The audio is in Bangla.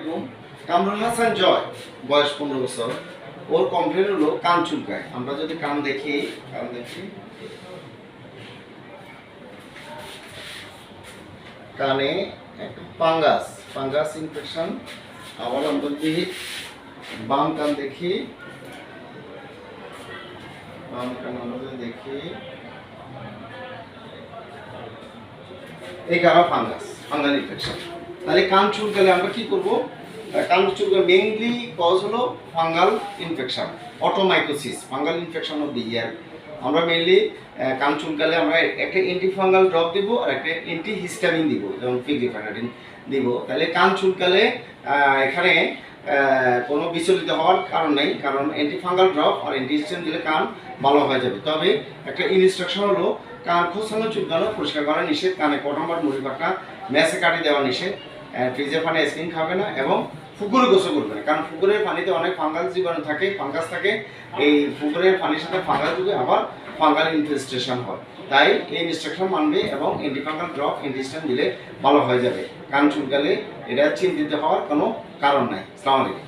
আলাইকুম। কামরুল হাসান জয়, বয়স 15 বছর। ওর কমপ্লেন হলো কান চুলকায়। আমরা যদি কান দেখি কানে একটা ফাঙ্গাস ইনফেকশন। আবার আমরা যদি বাম কান দেখি, বাম কান আমরা যদি দেখি এই কারণে ফাঙ্গাল ইনফেকশন। তাহলে কান চুলকালে আমরা কি করব? কান চুলকালে মেইনলি কজ হলো fungal infection, otomycosis, fungal infection of the ear. আমরা মেইনলি কান চুলকালে আমরা একটা অ্যান্টিফাঙ্গাল ড্রপ দিব আর একটা অ্যান্টিহিস্টামিন দিব, যেমন ফিগরিফেনাডিন দিব। তাহলে কান চুলকালে এখানে কোনো বিচলিত হওয়ার কারণ নেই, কারণ অ্যান্টিফাঙ্গাল ড্রপ আর অ্যান্টিহিস্টামিন দিলে কান ভালো হয়ে যাবে। তবে একটা ইনস্ট্রাকশন হলো কান খোঁচানো চুলকানো পরিষ্কার করা নিষেধ, কানে কটমবার মুড়ি পাকা ম্যাসে কাটি দেওয়া নিষেধ, ফ্রিজের পানি আইসক্রিম খাবে না এবং পুকুরে গোসল করবে না, কারণ পুকুরের পানিতে অনেক ফাঙ্গাস জীবাণু থাকে, ফাঙ্গাস থাকে। এই পুকুরের পানির সাথে ফাঙ্গাস যুগে আবার ফাঙ্গাল ইনফেস্টেশন হয়। তাই এই ইনস্ট্রাকশন মানবে এবং অ্যান্টিফাঙ্গাল ড্রপ অ্যান্টিস্টামিন দিলে ভালো হয়ে যাবে। কান চুলকালে এটা চিন্তিত হওয়ার কোনো কারণ নাই। আসসালামু আলাইকুম।